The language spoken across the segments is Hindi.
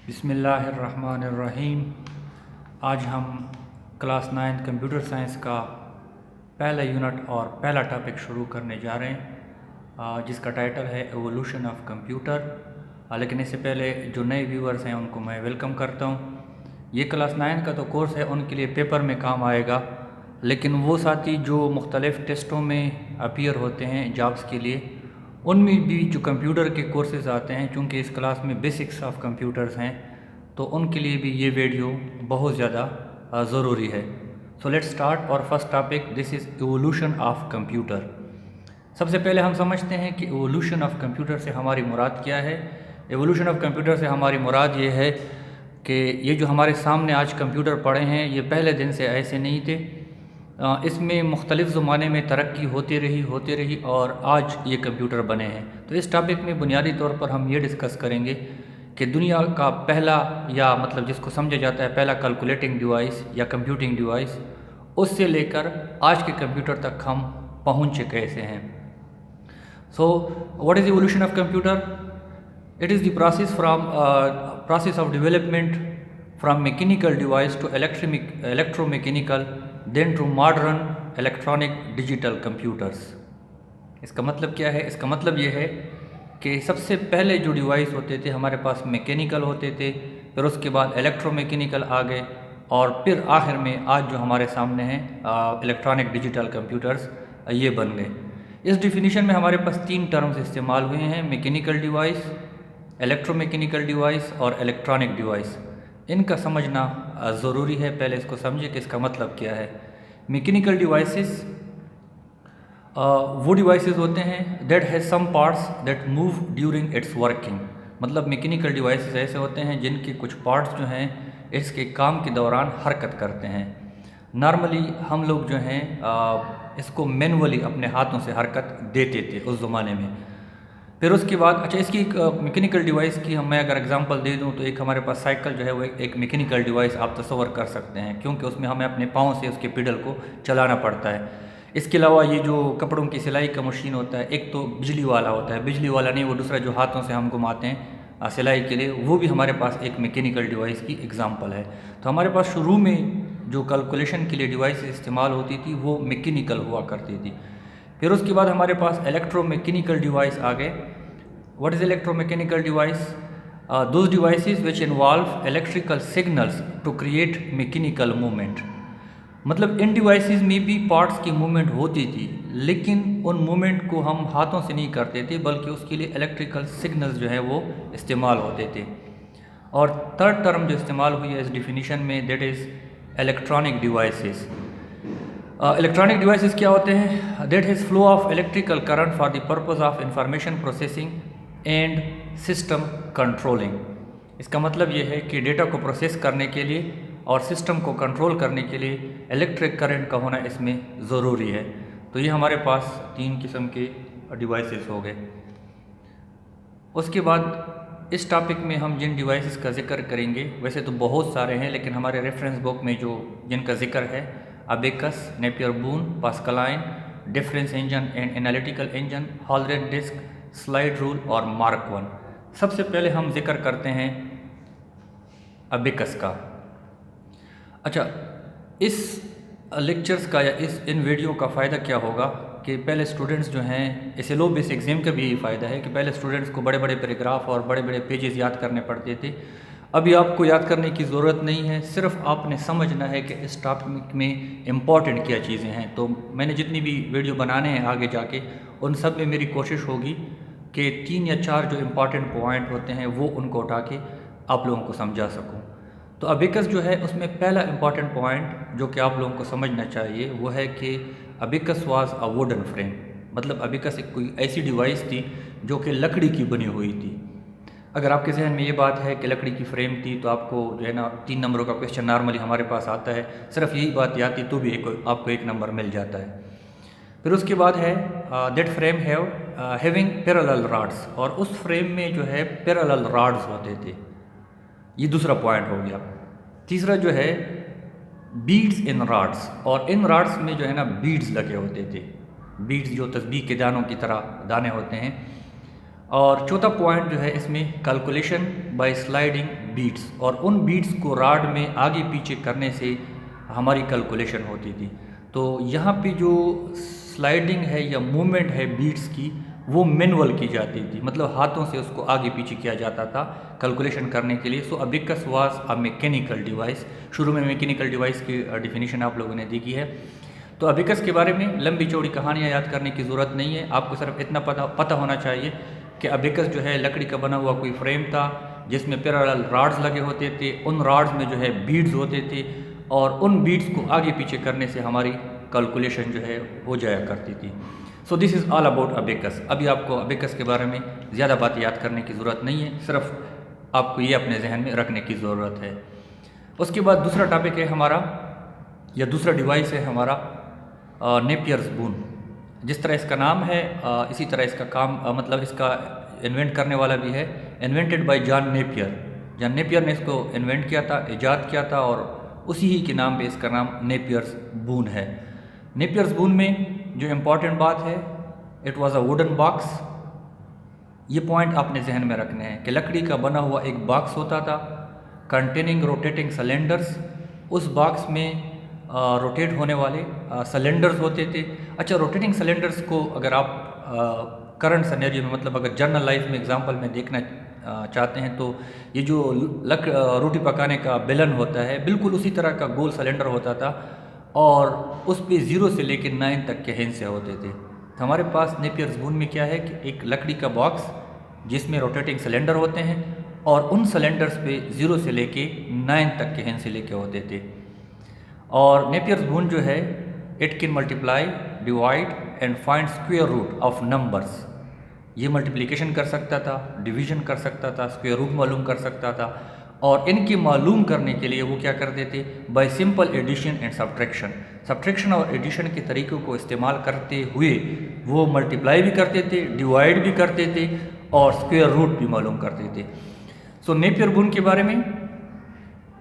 बिस्मिल्लाहिर्रहमानिर्रहीम। आज हम क्लास 9 कंप्यूटर साइंस का पहला यूनिट और पहला टॉपिक शुरू करने जा रहे हैं, जिसका टाइटल है एवोल्यूशन ऑफ कंप्यूटर। लेकिन इससे पहले जो नए व्यूअर्स हैं उनको मैं वेलकम करता हूँ। ये क्लास 9 का तो कोर्स है, उनके लिए पेपर में काम आएगा, लेकिन वो साथी जो मुख्तलिफ़ टेस्टों में अपीयर होते हैं जॉब्स के लिए, उनमें भी जो कंप्यूटर के कोर्सेज़ आते हैं, चूँकि इस क्लास में बेसिक्स ऑफ कंप्यूटर्स हैं, तो उनके लिए भी ये वीडियो बहुत ज़्यादा ज़रूरी है। सो लेट्स स्टार्ट और first topic, this is evolution of computer. सबसे पहले हम समझते हैं कि एवोल्यूशन ऑफ कंप्यूटर से हमारी मुराद क्या है। एवोल्यूशन ऑफ कंप्यूटर से हमारी मुराद ये है कि ये जो हमारे सामने आज कंप्यूटर पड़े हैं, ये पहले दिन से ऐसे नहीं थे। इसमें मुख्तलिफ़ ज़माने में तरक्की होती रही और आज ये कंप्यूटर बने हैं। तो इस टॉपिक में बुनियादी तौर पर हम ये डिस्कस करेंगे कि दुनिया का पहला, या मतलब जिसको समझा जाता है पहला कैलकुलेटिंग डिवाइस या कंप्यूटिंग डिवाइस, उससे लेकर आज के कंप्यूटर तक हम पहुँचे कैसे हैं। So what is evolution of computer? It is the process of development from mechanical device to electromechanical, then to modern electronic digital computers। इसका मतलब क्या है? इसका मतलब ये है कि सबसे पहले जो डिवाइस होते थे हमारे पास मैकेनिकल होते थे, फिर उसके बाद इलेक्ट्रोमैकेनिकल आ गए, और फिर आखिर में आज जो हमारे सामने हैं इलेक्ट्रॉनिक डिजिटल कंप्यूटर्स, ये बन गए। इस डिफिनीशन में हमारे पास 3 टर्म्स इस्तेमाल हुए हैं: मैकेनिकल डिवाइस, इलेक्ट्रोमैकेनिकल डिवाइस और इलेक्ट्रॉनिक डिवाइस। इनका समझना ज़रूरी है। पहले इसको समझिए कि इसका मतलब क्या है। मैकेनिकल डिवाइसेस वो डिवाइसेस होते हैं that has some parts that move during its working. मतलब मैकेनिकल डिवाइसेस ऐसे होते हैं जिनके कुछ पार्ट्स जो हैं इसके काम के दौरान हरकत करते हैं। नॉर्मली हम लोग जो हैं इसको मैनुअली अपने हाथों से हरकत देते थे उस ज़माने में। फिर उसके बाद अच्छा, इसकी मैकेनिकल डिवाइस की मैं अगर एग्जांपल दे दूं तो एक हमारे पास साइकिल जो है वो एक मैकेनिकल डिवाइस आप तस्वर कर सकते हैं, क्योंकि उसमें हमें अपने पाँव से उसके पेडल को चलाना पड़ता है। इसके अलावा ये जो कपड़ों की सिलाई का मशीन होता है, एक तो बिजली वाला होता है, बिजली वाला नहीं, वो दूसरा जो हाथों से हम घुमाते हैं सिलाई के लिए, वो भी हमारे पास एक मैकेनिकल डिवाइस की एग्जाम्पल है। तो हमारे पास शुरू में जो कैलकुलेशन के लिए डिवाइस इस्तेमाल होती थी वो मैकेनिकल हुआ करती थी। फिर उसके बाद हमारे पास इलेक्ट्रोमैकेनिकल डिवाइस आ गए। What is electromechanical device? Those devices which involve electrical signals to create mechanical movement. मतलब इन डिवाइसेस में भी पार्ट्स की मूवमेंट होती थी, लेकिन उन मूवमेंट को हम हाथों से नहीं करते थे, बल्कि उसके लिए इलेक्ट्रिकल सिग्नल्स जो है वो इस्तेमाल होते थे। और थर्ड टर्म जो इस्तेमाल हुई है इस डिफिनीशन में, that is electronic devices. Electronic devices क्या होते हैं? That is flow of electrical current for the purpose of information processing and system controlling. इसका मतलब ये है कि डेटा को प्रोसेस करने के लिए और सिस्टम को कंट्रोल करने के लिए इलेक्ट्रिक करंट का होना इसमें ज़रूरी है। तो ये हमारे पास 3 किस्म के डिवाइसेस हो गए। उसके बाद इस टॉपिक में हम जिन डिवाइसेस का जिक्र करेंगे, वैसे तो बहुत सारे हैं, लेकिन हमारे रेफरेंस बुक में जो जिनका जिक्र है, abacus, Napier bone, Pascaline, difference engine and analytical engine, Hollerith disk, slide rule और मार्क 1। सबसे पहले हम जिक्र करते हैं अबेकस का। अच्छा, इस लेक्चर्स का या इन वीडियो का फ़ायदा क्या होगा कि पहले स्टूडेंट्स जो हैं, इसे लो बेस एग्ज़ाम का भी यही फ़ायदा है कि पहले स्टूडेंट्स को बड़े बड़े पैराग्राफ और बड़े बड़े पेजेस याद करने पड़ते थे। अभी आपको याद करने की ज़रूरत नहीं है, सिर्फ आपने समझना है कि इस टॉपिक में इम्पॉर्टेंट क्या चीज़ें हैं। तो मैंने जितनी भी वीडियो बनाने हैं आगे जाके, उन सब में मेरी कोशिश होगी कि 3 या 4 जो इम्पॉर्टेंट पॉइंट होते हैं वो उनको उठा के आप लोगों को समझा सकूँ। तो अबेकस जो है उसमें पहला इम्पॉर्टेंट पॉइंट जो कि आप लोगों को समझना चाहिए वो है कि abacus was a wooden frame. मतलब अबेकस एक कोई ऐसी डिवाइस थी जो कि लकड़ी की बनी हुई थी। अगर आपके जहन में ये बात है कि लकड़ी की फ्रेम थी, तो आपको जो है ना 3 नंबरों का क्वेश्चन नॉर्मली हमारे पास आता है, सिर्फ यही बात याद थी तो भी आपको 1 नंबर मिल जाता है। फिर उसके बाद है that frame having parallel rods, और उस फ्रेम में जो है पैरेलल रॉड्स होते थे। ये दूसरा पॉइंट हो गया। तीसरा जो है बीड्स इन रॉड्स, और इन रॉड्स में जो है ना बीड्स लगे होते थे। बीड्स जो तस्बीह के दानों की तरह दाने होते हैं। और चौथा पॉइंट जो है इसमें कैलकुलेशन बाय स्लाइडिंग बीट्स, और उन बीट्स को राड में आगे पीछे करने से हमारी कैलकुलेशन होती थी। तो यहाँ पे जो स्लाइडिंग है या मूवमेंट है बीट्स की, वो मैनुअल की जाती थी, मतलब हाथों से उसको आगे पीछे किया जाता था कैलकुलेशन करने के लिए। सो abacus was a mechanical device. शुरू में मैकेनिकल डिवाइस की डेफिनेशन आप लोगों ने देखी है। तो अबिकस के बारे में लंबी चौड़ी कहानियाँ याद करने की ज़रूरत नहीं है, आपको सिर्फ इतना पता होना चाहिए कि अबिकस जो है लकड़ी का बना हुआ कोई फ्रेम था जिसमें पैरेलल रॉड्स लगे होते थे। उन रॉड्स में जो है बीड्स होते थे और उन बीड्स को आगे पीछे करने से हमारी कैलकुलेशन जो है हो जाया करती थी। So this is all about abacus. अभी आपको अबिकस के बारे में ज़्यादा बात याद करने की ज़रूरत नहीं है, सिर्फ आपको ये अपने जहन में रखने की ज़रूरत है। उसके बाद दूसरा टॉपिक है हमारा, या दूसरा डिवाइस है हमारा नेपियर्स बून। जिस तरह इसका नाम है इसी तरह इसका काम मतलब इसका इन्वेंट करने वाला भी है, invented by John Napier. John Napier ने इसको इन्वेंट किया था, ईजाद किया था, और उसी ही के नाम पे इसका नाम नेपियर्स बून है। नेपियर्स बून में जो इम्पॉर्टेंट बात है, it was a wooden box. ये पॉइंट आपने जहन में रखने हैं कि लकड़ी का बना हुआ एक बॉक्स होता था कंटेनिंग रोटेटिंग सिलेंडर्स। उस बॉक्स में रोटेट होने वाले सिलेंडर्स होते थे। अच्छा, रोटेटिंग सिलेंडर्स को अगर आप करंट सिनेरियो में, मतलब अगर जनरल लाइफ में एग्जांपल में देखना चाहते हैं, तो ये जो रोटी पकाने का बेलन होता है, बिल्कुल उसी तरह का गोल सिलेंडर होता था और उस पे 0 से लेकर 9 तक के हिस्से होते थे। तो हमारे पास नेपियर्स बून में क्या है कि एक लकड़ी का बॉक्स जिसमें रोटेटिंग सिलेंडर होते हैं और उन सिलेंडर्स पे 0 से लेके 9 तक के हिस्से लेके होते थे। और नेपियर्स बून जो है, it can multiply, divide and find square root of numbers. ये मल्टीप्लिकेशन कर सकता था, डिवीजन कर सकता था, स्क्वायर रूट मालूम कर सकता था, और इनके मालूम करने के लिए वो क्या करते थे, by simple addition and subtraction. Subtraction और एडिशन के तरीक़ों को इस्तेमाल करते हुए वो मल्टीप्लाई भी करते थे, डिवाइड भी करते थे और स्क्वायर रूट भी मालूम करते थे। सो नेपियर बून के बारे में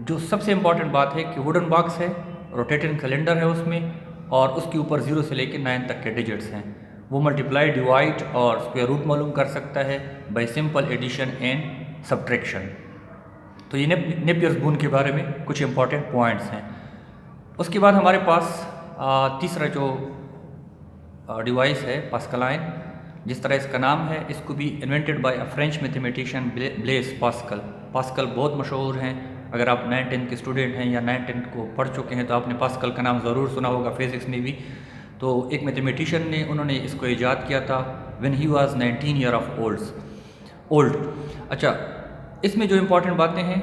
जो सबसे इम्पॉर्टेंट बात है कि वुडन बॉक्स है, रोटेटिंग सिलेंडर है उसमें, और उसके ऊपर 0 से लेकर 9 तक के डिजिट्स हैं। वो मल्टीप्लाई, डिवाइड और स्क्वायर रूट मालूम कर सकता है by simple addition and subtraction. तो ये नेपियर्स बून के बारे में कुछ इंपॉर्टेंट पॉइंट्स हैं। उसके बाद हमारे पास तीसरा जो डिवाइस है पास्कलाइन, जिस तरह इसका नाम है, इसको भी invented by a French mathematician Blaise Pascal. Pascal बहुत मशहूर हैं, अगर आप 9th-10th के स्टूडेंट हैं या 9th-10th को पढ़ चुके हैं तो आपने पास्कल का नाम ज़रूर सुना होगा फिज़िक्स में भी। तो एक मैथमेटिशियन ने उन्होंने इसको ईजाद किया था when he was 19 year of old. अच्छा, इसमें जो इम्पॉर्टेंट बातें हैं,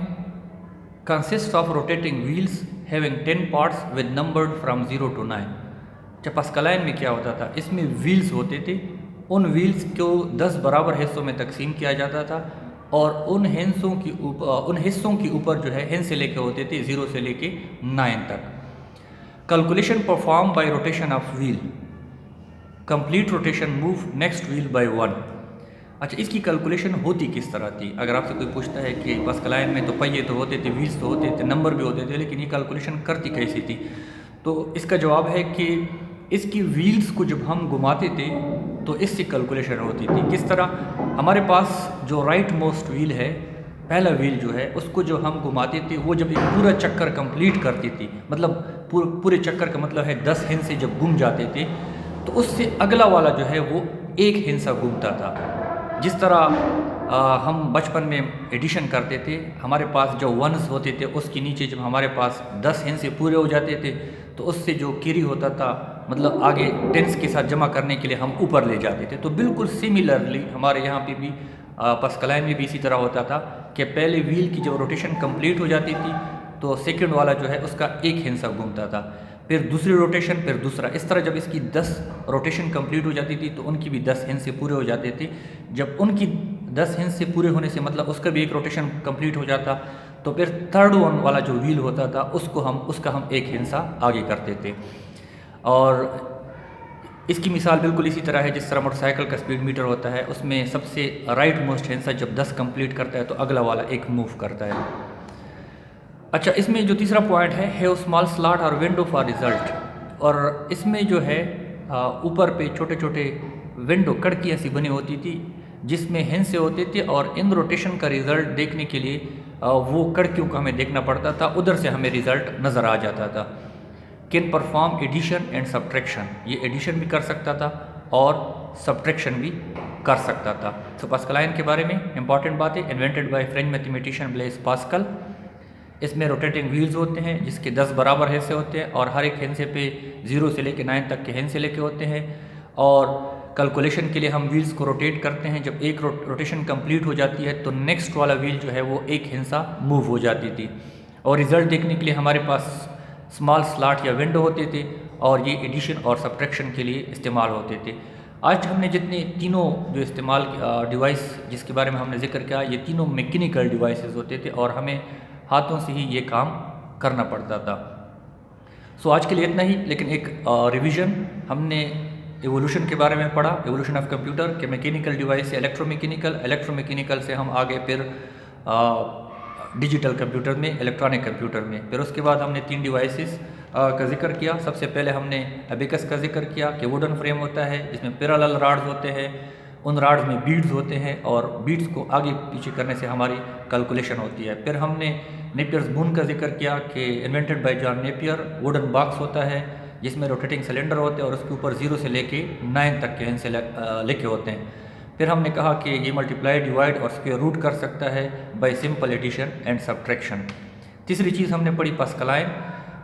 consist of rotating wheels having 10 parts with numbered from 0 to 9। अच्छा, पास्कलाइन में क्या होता था, इसमें व्हील्स होते थे, उन व्हील्स को 10 बराबर हिस्सों में तकसीम किया जाता था और उन हिस्सों के ऊपर जो है हिस्से लेके होते थे 0 से लेके 9 तक। Calculation perform by rotation of wheel, complete rotation move next wheel by 1। अच्छा, इसकी कैलकुलेशन होती किस तरह थी? अगर आपसे कोई पूछता है कि पास्कलाइन में तो पहिए तो होते थे, व्हील्स तो होते थे, नंबर भी होते थे, लेकिन ये कैलकुलेशन करती कैसी थी? तो इसका जवाब है कि इसकी व्हील्स को जब हम घुमाते थे तो इससे कैलकुलेशन होती थी। किस तरह? हमारे पास जो राइट मोस्ट व्हील है, पहला व्हील जो है, उसको जो हम घुमाते थे, वो जब एक पूरा चक्कर कंप्लीट करती थी, मतलब पूरे चक्कर का मतलब है 10 हिस्से जब घूम जाते थे, तो उससे अगला वाला जो है वो एक हिस्सा घूमता था। जिस तरह हम बचपन में एडिशन करते थे, हमारे पास जो वंस होते थे उसके नीचे जब हमारे पास 10 हिस्से पूरे हो जाते थे तो उससे जो कैरी होता था, मतलब आगे टेंस के साथ जमा करने के लिए हम ऊपर ले जाते थे। तो बिल्कुल सिमिलरली हमारे यहाँ पे भी पास्कलाइन में भी इसी तरह होता था कि पहले व्हील की जब रोटेशन कंप्लीट हो जाती थी तो सेकंड वाला जो है उसका एक हिस्सा घूमता था, फिर दूसरी रोटेशन, फिर दूसरा। इस तरह जब इसकी 10 रोटेशन कंप्लीट हो जाती थी तो उनकी भी 10 हिस्से पूरे हो जाते थे। जब उनकी 10 हिस्से पूरे होने से मतलब उसका भी एक रोटेशन कंप्लीट हो जाता, तो फिर थर्ड वन वाला जो व्हील होता था उसका हम एक हिस्सा आगे करते थे। और इसकी मिसाल बिल्कुल इसी तरह है जिस तरह मोटरसाइकिल का स्पीड मीटर होता है, उसमें सबसे राइट मोस्ट हिस्सा जब 10 कंप्लीट करता है तो अगला वाला एक मूव करता है। अच्छा, इसमें जो तीसरा पॉइंट है, हैव स्मॉल स्लॉट और विंडो फॉर रिजल्ट। और इसमें जो है ऊपर पे छोटे छोटे विंडो, कड़कियाँ सी बनी होती थी जिसमें हिस्से होते थे और इन रोटेशन का रिजल्ट देखने के लिए वो कड़कियों को हमें देखना पड़ता था, उधर से हमें रिज़ल्ट नज़र आ जाता था। Can perform addition and subtraction, ये एडिशन भी कर सकता था और सब्ट्रैक्शन भी कर सकता था। तो पास्कलाइन के बारे में इंपॉर्टेंट बात है, invented by French mathematician Blaise Pascal. इसमें रोटेटिंग व्हील्स होते हैं जिसके 10 बराबर हिस्से होते हैं और हर एक हिस्से पे 0 से लेकर 9 तक के हिस्से लेके होते हैं। और कैलकुलेशन के लिए हम व्हील्स को रोटेट करते हैं। जब एक रोटेशन कंप्लीट हो जाती है तो नेक्स्ट वाला व्हील जो है वो एक हिस्सा मूव हो जाती थी। और रिज़ल्ट देखने के लिए हमारे पास स्मॉल स्लॉट या विंडो होते थे और ये एडिशन और सब्ट्रैक्शन के लिए इस्तेमाल होते थे। आज हमने जितने तीनों जो इस्तेमाल डिवाइस जिसके बारे में हमने जिक्र किया, ये तीनों मैकेनिकल डिवाइसेस होते थे और हमें हाथों से ही ये काम करना पड़ता था। सो आज के लिए इतना ही, लेकिन एक रिवीजन हमने एवोल्यूशन के बारे में पढ़ा, एवोल्यूशन ऑफ कंप्यूटर के मैकेनिकल डिवाइस से इलेक्ट्रोमैकेनिकल, इलेक्ट्रोमैकेनिकल से हम आगे फिर डिजिटल कंप्यूटर में, इलेक्ट्रॉनिक कंप्यूटर में। फिर उसके बाद हमने 3 डिवाइसेस का जिक्र किया। सबसे पहले हमने अबेकस का जिक्र किया कि वुडन फ्रेम होता है जिसमें पैरेलल रॉड्स होते हैं, उन रॉड्स में बीड्स होते हैं और बीड्स को आगे पीछे करने से हमारी कैलकुलेशन होती है। फिर हमने नेपियर्स बून का जिक्र किया कि invented by John Napier, wooden box होता है जिसमें रोटेटिंग सिलेंडर होते हैं और उसके ऊपर 0 से लेके 9 तक के हिस्से लिखे होते हैं। फिर हमने कहा कि ये मल्टीप्लाई, डिवाइड और स्क्वायर रूट कर सकता है by simple addition and subtraction. तीसरी चीज़ हमने पढ़ी पास्कलाइन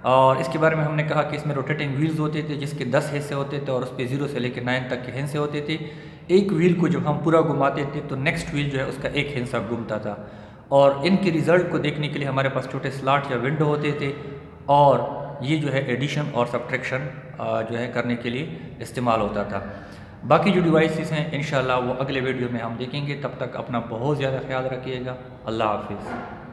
और इसके बारे में हमने कहा कि इसमें रोटेटिंग व्हील्स होते थे जिसके 10 हिस्से होते थे और उस पर 0 से लेकर 9 तक के हिस्से होते थे। एक व्हील को जब हम पूरा घुमाते थे तो नेक्स्ट व्हील जो है उसका एक हिस्सा घूमता था और इनके रिज़ल्ट को देखने के लिए हमारे पास छोटे स्लॉट या विंडो होते थे और ये जो है एडिशन और सब्ट्रैक्शन जो है करने के लिए इस्तेमाल होता था। बाकी जो डिवाइसेस हैं इंशाल्लाह वो अगले वीडियो में हम देखेंगे। तब तक अपना बहुत ज़्यादा ख्याल रखिएगा। अल्लाह हाफिज़।